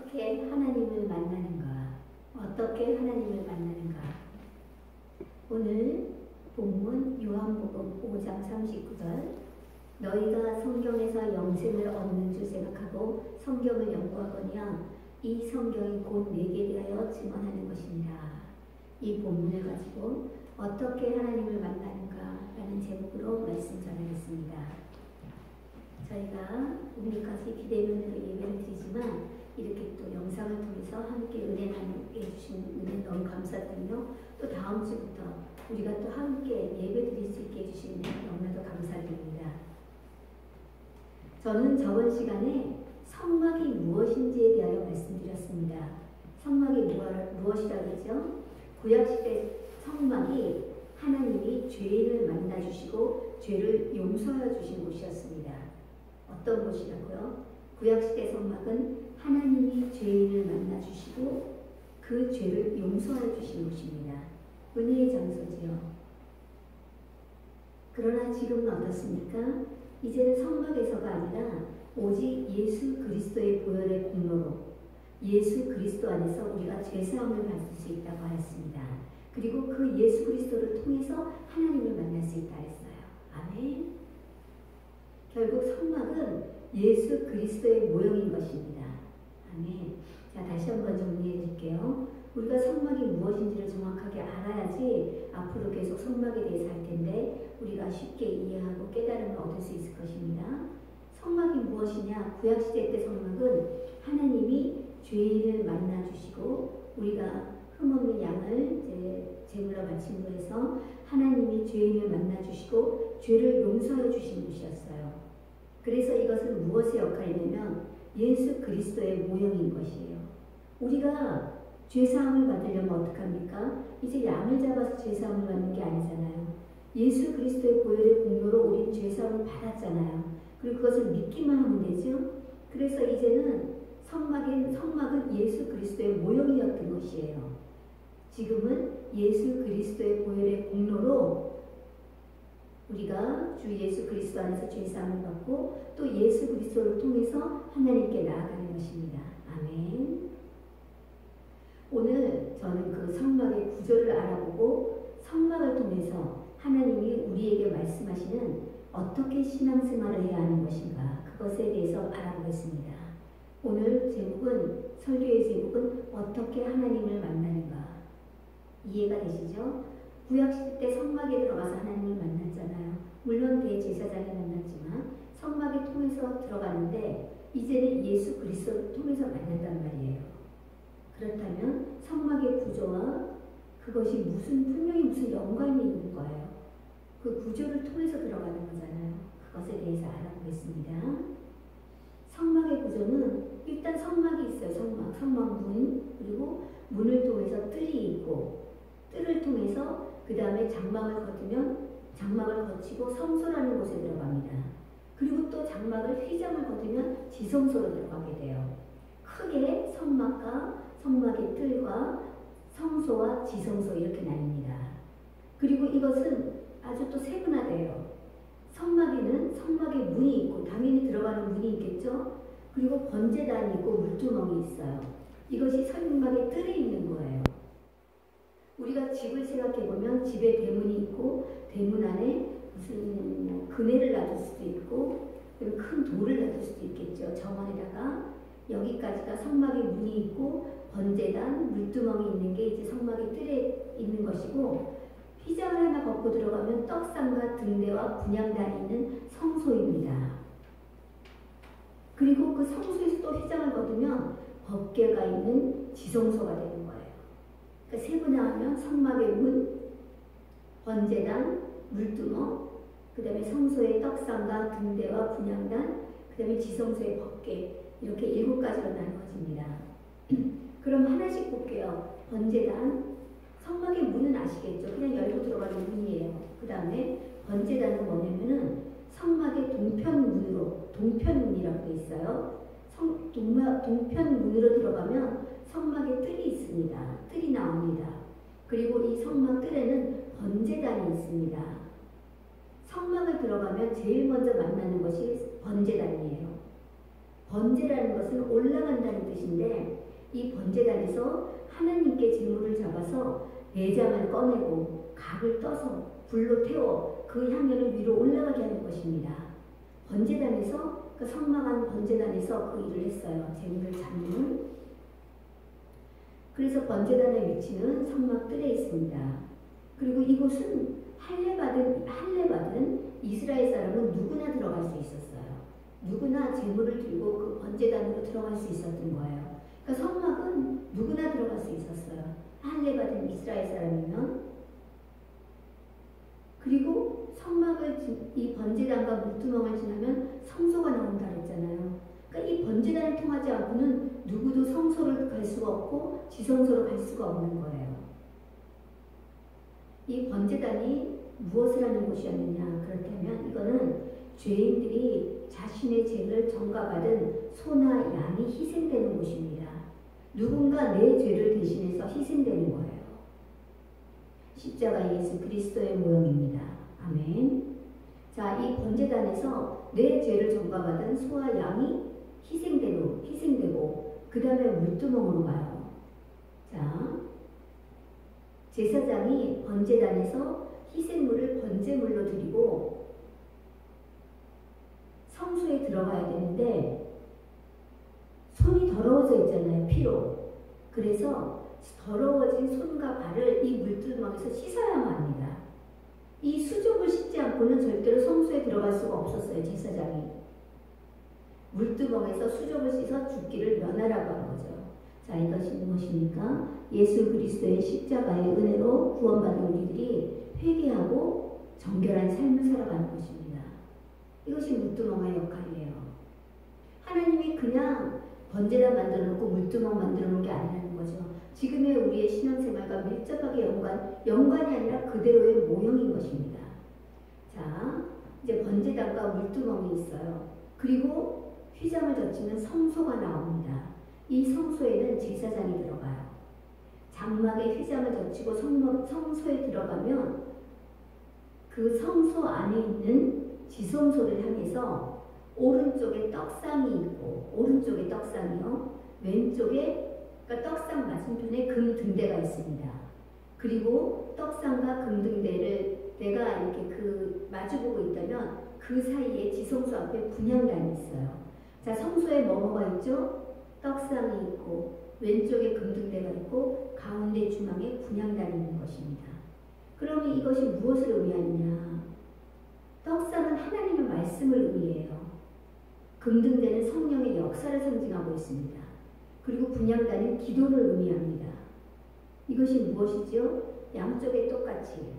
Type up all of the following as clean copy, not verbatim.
어떻게 하나님을 만나는가? 어떻게 하나님을 만나는가? 오늘 본문 요한복음 5장 39절 너희가 성경에서 영생을 얻는 줄 생각하고 성경을 연구하거니와 이 성경이 곧 내게 대하여 증언하는 것입니다. 이 본문을 가지고 어떻게 하나님을 만나는가 라는 제목으로 말씀 전하겠습니다. 저희가 오늘까지 비대면으로 예배를 드리지만 이렇게 또 영상을 통해서 함께 은혜 나누게 해주신 은혜 너무 감사드리며 또 다음 주부터 우리가 또 함께 예배 드릴 수 있게 해주신 은혜 너무나도 감사드립니다. 저는 저번 시간에 성막이 무엇인지에 대하여 말씀드렸습니다. 성막이 무엇이라고 했죠? 구약시대 성막이 하나님이 죄인을 만나주시고 죄를 용서해 주신 곳이었습니다. 어떤 곳이라고요? 구약시대 성막은 하나님이 죄인을 만나주시고 그 죄를 용서해 주신 곳입니다. 은혜의 장소지요. 그러나 지금은 어떻습니까? 이제는 성막에서가 아니라 오직 예수 그리스도의 보혈의 공로로 예수 그리스도 안에서 우리가 죄사함을 받을 수 있다고 하였습니다. 그리고 그 예수 그리스도를 통해서 하나님을 만날 수 있다 했어요. 아멘. 결국 성막은 예수 그리스도의 모형인 것입니다. 아멘. 자, 다시 한번 정리해 드릴게요. 우리가 성막이 무엇인지를 정확하게 알아야지 앞으로 계속 성막에 대해서 할 텐데 우리가 쉽게 이해하고 깨달음을 얻을 수 있을 것입니다. 성막이 무엇이냐? 구약시대 때 성막은 하나님이 죄인을 만나주시고 우리가 흠없는 양을 제물로 바침으로 해서 하나님이 죄인을 만나주시고 죄를 용서해 주신 곳이었어요. 그래서 이것은 무엇의 역할이냐면 예수 그리스도의 모형인 것이에요. 우리가 죄사함을 받으려면 어떡합니까? 이제 양을 잡아서 죄사함을 받는 게 아니잖아요. 예수 그리스도의 보혈의 공로로 우린 죄사함을 받았잖아요. 그리고 그것을 믿기만 하면 되죠. 그래서 이제는 성막은 예수 그리스도의 모형이었던 것이에요. 지금은 예수 그리스도의 보혈의 공로로 우리가 주 예수 그리스도 안에서 죄사함을 받고 또 예수 그리스도를 통해서 하나님께 나아가는 것입니다. 아멘. 오늘 저는 그 성막의 구조를 알아보고 성막을 통해서 하나님이 우리에게 말씀하시는 어떻게 신앙생활을 해야 하는 것인가 그것에 대해서 알아보겠습니다. 오늘 설교의 제목은 어떻게 하나님을 만나는가. 이해가 되시죠? 구약시대 때 성막에 들어가서 하나님을 만났잖아요. 물론 대제사장이 만났지만 성막에 통해서 들어가는데 이제는 예수 그리스도를 통해서 만난단 말이에요. 그렇다면 성막의 구조와 그것이 분명히 무슨 연관이 있는 거예요. 그 구조를 통해서 들어가는 거잖아요. 그것에 대해서 알아보겠습니다. 성막의 구조는 일단 성막이 있어요. 성막문, 그리고 문을 통해서 뜰이 있고 뜰을 통해서 그 다음에 장막을 거치고 성소라는 곳에 들어갑니다. 그리고 또 휘장을 거두면 지성소로 들어가게 돼요. 크게 성막의 뜰과 성소와 지성소 이렇게 나뉩니다. 그리고 이것은 아주 또 세분화돼요. 성막에는 성막의 문이 있고 당연히 들어가는 문이 있겠죠. 그리고 번제단이 있고 물두멍이 있어요. 이것이 성막의 뜰에 있는 거예요. 우리가 집을 생각해보면 집에 대문이 있고 대문 안에 무슨 그네를 놔둘 수도 있고 그리고 큰 돌을 놔둘 수도 있겠죠. 정원에다가 여기까지가 성막의 문이 있고 번제단, 물두멍이 있는 게 이제 성막의 뜰에 있는 것이고 휘장을 하나 걷고 들어가면 떡상과 등대와 분향단이 있는 성소입니다. 그리고 그 성소에서 또 휘장을 거두면 법궤가 있는 지성소가 되는 거예요. 그러니까 세분화하면 성막의 문, 번제단, 물두멍, 그 다음에 성소의 떡상과 등대와 분향단, 그 다음에 지성소의 법궤 이렇게 7가지로 나누어집니다. 그럼 하나씩 볼게요. 번제단, 성막의 문은 아시겠죠? 그냥 열고 들어가는 문이에요. 그 다음에 번제단은 뭐냐면은 성막의 동편문이라고 돼 있어요. 동편문으로 들어가면 성막에 뜰이 있습니다. 뜰이 나옵니다. 그리고 이 성막 뜰에는 번제단이 있습니다. 성막을 들어가면 제일 먼저 만나는 것이 번제단이에요. 번제라는 것은 올라간다는 뜻입니다. 것인데 이 번제단에서 하나님께 제물을 잡아서 내장을 꺼내고 각을 떠서 불로 태워 그 향연을 위로 올라가게 하는 것입니다. 번제단에서 그 성막한 번제단에서 그 일을 했어요. 제물을 잡는. 그래서 번제단의 위치는 성막 뜰에 있습니다. 그리고 이곳은 할례받은 이스라엘 사람은 누구나 들어갈 수 있었어요. 누구나 제물을 들고 그 번제단으로 들어갈 수 있었던 거예요. 그러니까 성막은 누구나 들어갈 수 있었어요. 할례받은 이스라엘 사람이면. 그리고 성막을 이 번제단과 물두멍을 지나면 성소가 나온다 그랬잖아요. 그러니까 이 번제단을 통하지 않고는 누구도 성소를 갈 수가 없고 지성소로 갈 수가 없는 거예요. 이 번제단이 무엇을 하는 곳이었느냐? 그렇다면 이거는 죄인들이 자신의 죄를 전가받은 소나 양이 희생되는 곳입니다. 누군가 내 죄를 대신해서 희생되는 거예요. 십자가 예수 그리스도의 모형입니다. 아멘. 자, 이 번제단에서 내 죄를 전가받은 소와 양이 희생되고 그 다음에 물두멍으로 가요. 자, 제사장이 번제단에서 희생물을 번제물로 드리고 성소에 들어가야 되는데 손이 더러워져 있잖아요. 피로. 그래서 더러워진 손과 발을 이 물두멍에서 씻어야만 합니다. 이 수족을 씻지 않고는 절대로 성소에 들어갈 수가 없었어요. 제사장이. 물두멍에서 수족을 씻어 죽기를 면하라고 한 거죠. 자, 이것이 무엇입니까? 예수 그리스도의 십자가의 은혜로 구원받은 우리들이 회개하고 정결한 삶을 살아가는 것입니다. 이것이 물두멍의 역할이에요. 하나님이 그냥 번제단 만들어 놓고 물두멍 만들어 놓은 게 아니라는 거죠. 지금의 우리의 신앙생활과 밀접하게 연관이 아니라 그대로의 모형인 것입니다. 자, 이제 번제단과 물두멍이 있어요. 그리고 휘장을 젖히는 성소가 나옵니다. 이 성소에는 제사장이 들어가요. 장막에 휘장을 젖히고 성소에 들어가면 그 성소 안에 있는 지성소를 향해서 오른쪽에 떡상이 있고, 오른쪽에 떡상이요. 왼쪽에, 그러니까 떡상 맞은편에 금 등대가 있습니다. 그리고 떡상과 금 등대를 내가 이렇게 마주보고 있다면 그 사이에 지성소 앞에 분향단이 있어요. 자, 성소에 뭐가 있죠? 떡상이 있고, 왼쪽에 금등대가 있고, 가운데 중앙에 분향단이 있는 것입니다. 그러면 이것이 무엇을 의미하느냐? 떡상은 하나님의 말씀을 의미해요. 금등대는 성령의 역사를 상징하고 있습니다. 그리고 분향단은 기도를 의미합니다. 이것이 무엇이죠? 양쪽에 똑같이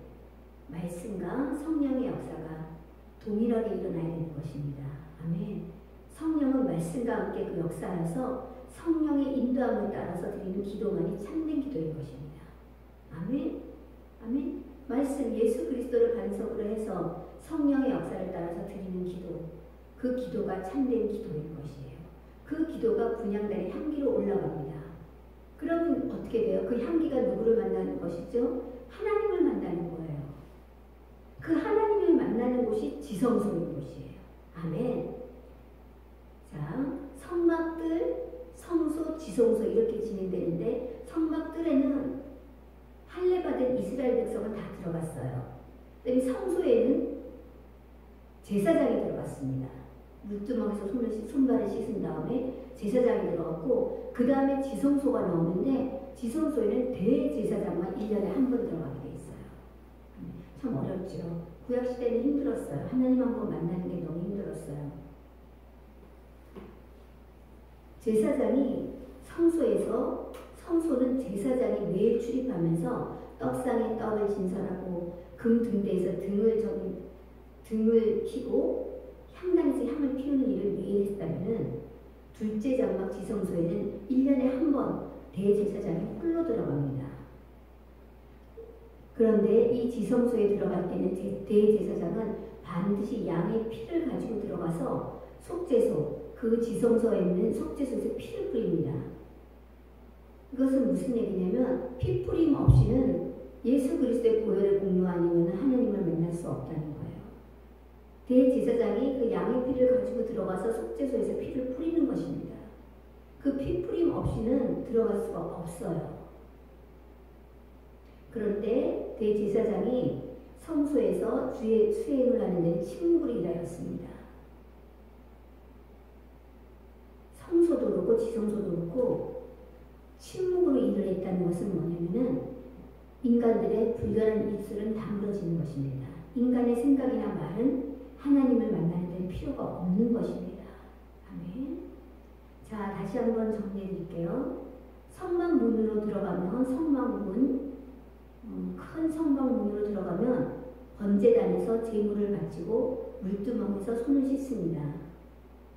말씀과 성령의 역사가 동일하게 일어나야 되는 것입니다. 아멘. 성령은 말씀과 함께 그 역사라서 성령의 인도함을 따라서 드리는 기도만이 참된 기도인 것입니다. 아멘. 아멘. 말씀 예수 그리스도를 반석으로 해서 성령의 역사를 따라서 드리는 기도, 그 기도가 참된 기도인 것이에요. 그 기도가 분향단의 향기로 올라갑니다. 그러면 어떻게 돼요? 그 향기가 누구를 만나는 것이죠? 하나님을 만나는 거예요. 그 하나님을 만나는 곳이 지성소인 곳이에요. 아멘. 자, 성막들, 성소, 지성소 이렇게 진행되는데 성막들에는 할례받은 이스라엘 백성은 다 들어갔어요. 그다음에 성소에는 제사장이 들어갔습니다. 물두멍에서 손발을 씻은 다음에 제사장이 들어갔고 그 다음에 지성소가 나오는데 지성소에는 대제사장만 1년에 한 번 들어가게 돼 있어요. 참 어렵죠. 구약시대는 힘들었어요. 하나님 한 번 만나는 게 너무 힘들었어요. 제사장이 성소는 제사장이 매일 출입하면서 떡상에 떡을 진설하고 금 등대에서 등을 켜고 향단에서 향을 피우는 일을 매일 했다면은 둘째 장막 지성소에는 1년에 한 번 대제사장이 홀로 들어갑니다. 그런데 이 지성소에 들어갈 때는 대제사장은 반드시 양의 피를 가지고 들어가서 속죄소, 그 지성소에 있는 속죄소에서 피를 뿌립니다. 이것은 무슨 얘기냐면 피 뿌림 없이는 예수 그리스도의 보혈의 공로 아니면 하나님을 만날 수 없다는 거예요. 대제사장이 그 양의 피를 가지고 들어가서 속죄소에서 피를 뿌리는 것입니다. 그 피뿌림 없이는 들어갈 수가 없어요. 그런데 대제사장이 성소에서 주의 수행을 하는 데는 침묵을 일하였습니다. 성소도 그렇고 지성소도 그렇고 침묵으로 일을 했다는 것은 뭐냐면은 인간들의 불결한 입술은 다물어지는 것입니다. 인간의 생각이나 말은 하나님을 만나는 데는 필요가 없는 것입니다. 아멘. 자, 다시 한번 정리해 드릴게요. 성막문으로 들어가면 성막문, 큰 성막문으로 들어가면 번제단에서 제물을 바치고 물두멍에서 손을 씻습니다.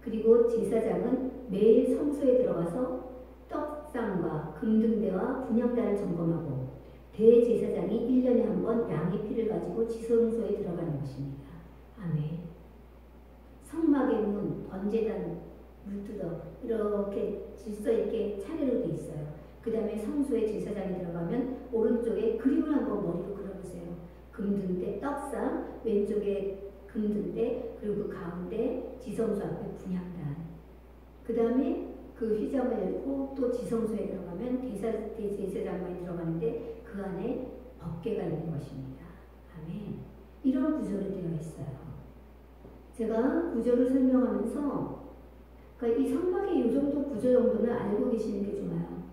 그리고 제사장은 매일 성소에 들어가서 떡상과 금등대와 분향단을 점검하고 대제사장이 1년에 한 번 양의 피를 가지고 지성소에 들어가는 것입니다. 아멘. 성막의 문, 번제단, 물두덕 이렇게 질서 있게 차례로 돼 있어요. 그 다음에 성소에 제사장이 들어가면 오른쪽에 그림을 한번 머리로 그려보세요. 금등대, 떡상, 왼쪽에 금등대, 그리고 그 가운데 지성소 앞에 분향단. 그 다음에 그 휘장을 열고 또 지성소에 들어가면 대제사장만이 들어가는데 그 안에 법궤가 있는 것입니다. 아멘. 이런 구조로 되어 있어요. 제가 구조를 설명하면서 그러니까 이 성막의 이 정도 구조 정도는 알고 계시는 게 좋아요.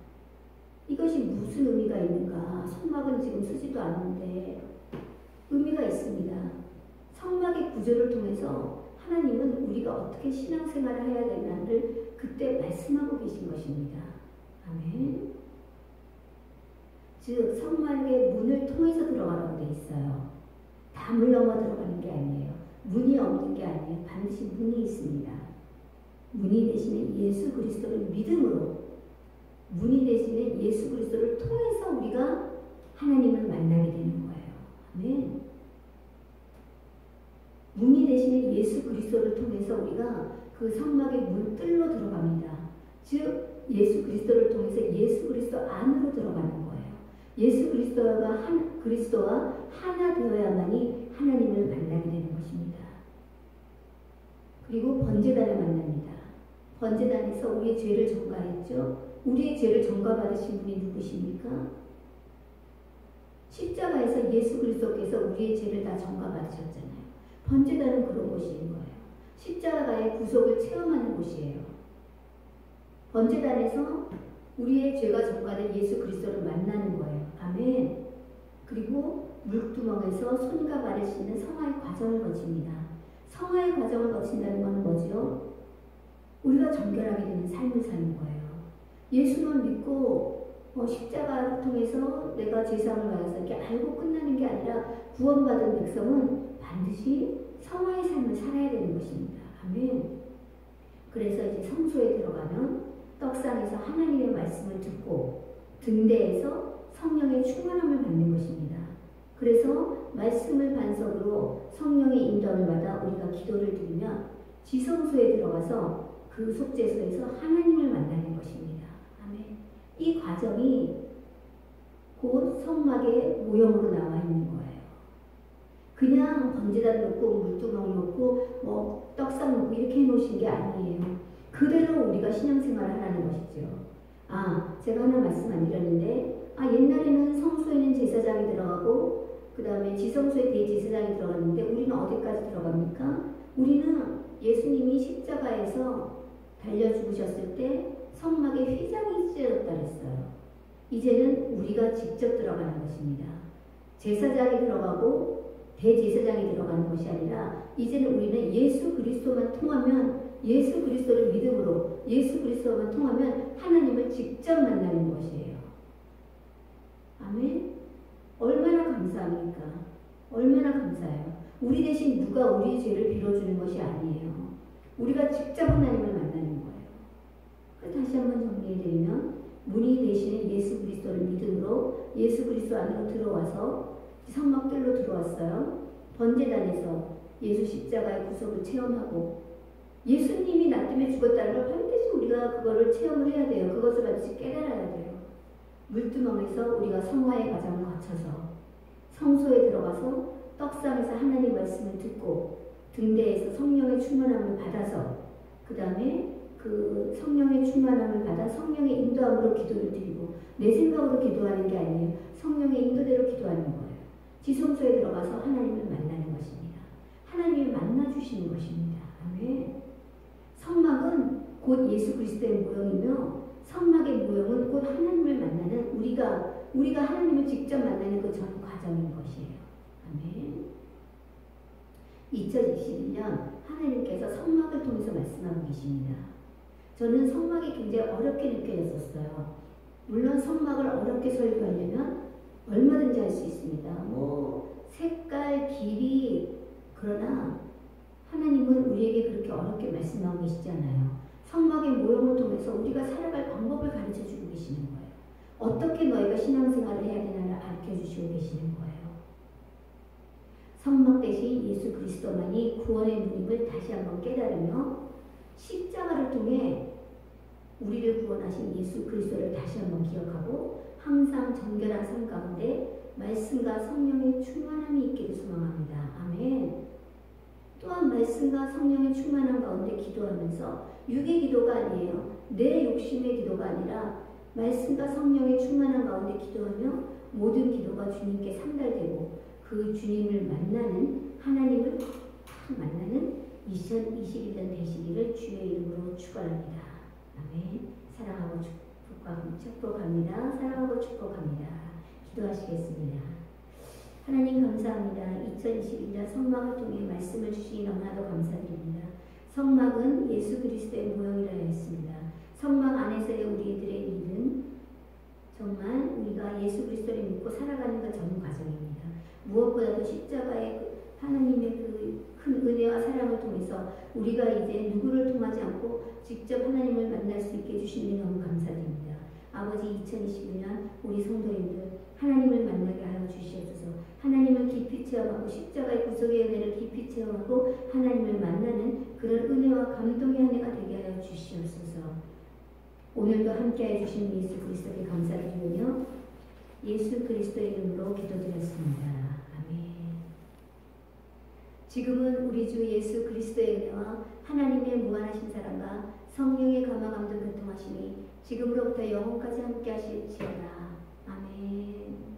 이것이 무슨 의미가 있는가? 성막은 지금 쓰지도 않는데 의미가 있습니다. 성막의 구조를 통해서 하나님은 우리가 어떻게 신앙생활을 해야 되나를 그때 말씀하고 계신 것입니다. 아멘. 즉 성막의 문을 통해서 들어가라고 돼 있어요. 담을 넘어 들어가는 게 아니에요. 문이 없는 게 아니에요. 반드시 문이 있습니다. 문이 되시는 예수 그리스도를 믿음으로, 문이 되시는 예수 그리스도를 통해서 우리가 하나님을 만나게 되는 거예요. 아멘. 문이 되시는 예수 그리스도를 통해서 우리가 그 성막의 문뜰로 들어갑니다. 즉 예수 그리스도를 통해서 예수 그리스도 안으로 들어가는 거예요. 예수 그리스도와 하나 되어야만이 하나님을 만나게 되는 것입니다. 그리고 번제단을 만납니다. 번제단에서 우리의 죄를 전가했죠. 우리의 죄를 전가받으신 분이 누구십니까? 십자가에서 예수 그리스도께서 우리의 죄를 다 전가받으셨잖아요. 번제단은 그런 곳인 거예요. 십자가의 구속을 체험하는 곳이에요. 번제단에서 우리의 죄가 전가된 예수 그리스도를 만나는 거예요. 아멘. 그리고 물두멍에서 손과 발을 씻는 성화의 과정을 거칩니다. 성화의 과정을 거친다는 건 뭐죠? 우리가 정결하게 되는 삶을 사는 거예요. 예수만 믿고 십자가를 통해서 내가 제사함을 받아서 이렇게 알고 끝나는 게 아니라 구원받은 백성은 반드시 성화의 삶을 살아야 되는 것입니다. 아멘. 그래서 이제 성소에 들어가면 떡상에서 하나님의 말씀을 듣고 등대에서 성령의 충만함을 받는 것입니다. 그래서 말씀을 반석으로 성령의 인도함을 받아 우리가 기도를 드리면 지성소에 들어가서 그 속죄소에서 하나님을 만나는 것입니다. 아멘. 이 과정이 곧 성막의 모형으로 나와 있는 거예요. 그냥 번제단 놓고 물두멍 놓고 떡상 놓고 이렇게 해놓으신 게 아니에요. 그대로 우리가 신앙생활을 하라는 것이죠. 제가 하나 말씀 안 드렸는데 옛날에는 성소에는 제사장이 들어가고 그 다음에 지성소에 대제사장이 들어갔는데 우리는 어디까지 들어갑니까? 우리는 예수님이 십자가에서 달려 죽으셨을 때 성막에 휘장이 찢어졌다 그랬어요. 이제는 우리가 직접 들어가는 것입니다. 제사장이 들어가고 대제사장이 들어가는 것이 아니라 이제는 우리는 예수 그리스도만 통하면, 예수 그리스도를 믿음으로 예수 그리스도만 통하면 하나님을 직접 만나는 것이에요. 아멘. 얼마나 감사합니까? 얼마나 감사해요. 우리 대신 누가 우리의 죄를 빌어주는 것이 아니에요. 우리가 직접 하나님을 만나는 거예요. 다시 한번 정리해드리면 문이 되시는 예수 그리스도를 믿음으로 예수 그리스도 안으로 들어와서 성막들로 들어왔어요. 번제단에서 예수 십자가의 구속을 체험하고 예수님이 나 때문에 죽었다는 걸 반드시 우리가 그거를 체험을 해야 돼요. 그것을 반드시 깨달아야 돼요. 물두멍에서 우리가 성화의 과정을 거쳐서 성소에 들어가서 떡상에서 하나님 말씀을 듣고 등대에서 성령의 충만함을 받아서 그 다음에 그 성령의 충만함을 받아 성령의 인도함으로 기도를 드리고 내 생각으로 기도하는 게 아니에요. 성령의 인도대로 기도하는 거예요. 지성소에 들어가서 하나님을 만나는 것입니다. 하나님을 만나주시는 것입니다. 아멘. 성막은 곧 예수 그리스도의 모형이며 성막의 모형은 곧 하나님을 만나는 우리가 하나님을 직접 만나는 그 전 과정인 것이에요. 아멘. 2021년 하나님께서 성막을 통해서 말씀하고 계십니다. 저는 성막이 굉장히 어렵게 느껴졌었어요. 물론 성막을 어렵게 설교하려면 얼마든지 할 수 있습니다. 뭐 색깔, 길이, 그러나 하나님은 우리에게 그렇게 어렵게 말씀하고 계시지 않아요. 성막의 모형을 통해서 우리가 살아갈 방법을 가르쳐 주고 계시는 거예요. 어떻게 너희가 신앙생활을 해야 되나를 가르쳐 주시고 계시는 거예요. 성막 대신 예수 그리스도만이 구원의 문임을 다시 한번 깨달으며 십자가를 통해 우리를 구원하신 예수 그리스도를 다시 한번 기억하고 항상 정결한 삶 가운데 말씀과 성령의 충만함이 있기를 소망합니다. 아멘. 또한 말씀과 성령의 충만함 가운데 기도하면서 육의 기도가 아니에요. 내 욕심의 기도가 아니라 말씀과 성령의 충만함 가운데 기도하며 모든 기도가 주님께 상달되고 그 주님을 만나는 하나님을 만나는 2021년 되시기를 주의 이름으로 축원합니다. 아멘. 사랑하고 축복합니다. 사랑하고 축복합니다. 기도하시겠습니다. 하나님 감사합니다. 2021년 성막을 통해 말씀을 주시니 너무나도 감사드립니다. 성막은 예수 그리스도의 모형이라 했습니다. 성막 안에서의 우리들의 일은 정말 우리가 예수 그리스도를 믿고 살아가는 것 전 과정입니다. 무엇보다도 십자가의 하나님의 그 큰 은혜와 사랑을 통해서 우리가 이제 누구를 통하지 않고 직접 하나님을 만날 수 있게 해주시니 너무 감사드립니다. 아버지 2021년 우리 성도님들 하나님을 만나게 하여 주시옵소서. 하나님을 깊이 체험하고 십자가의 구속의 은혜를 깊이 체험하고 하나님을 만나는 그런 은혜와 감동의 한 해가 되게 하여 주시옵소서. 오늘도 함께해 주신 예수 그리스도께 감사드리며 예수 그리스도의 이름으로 기도드렸습니다. 아멘. 지금은 우리 주 예수 그리스도의 은혜와 하나님의 무한하신 사랑과 성령의 감화 감동 교통하심이 지금으로부터 영원까지 함께 하실지어다. 아멘.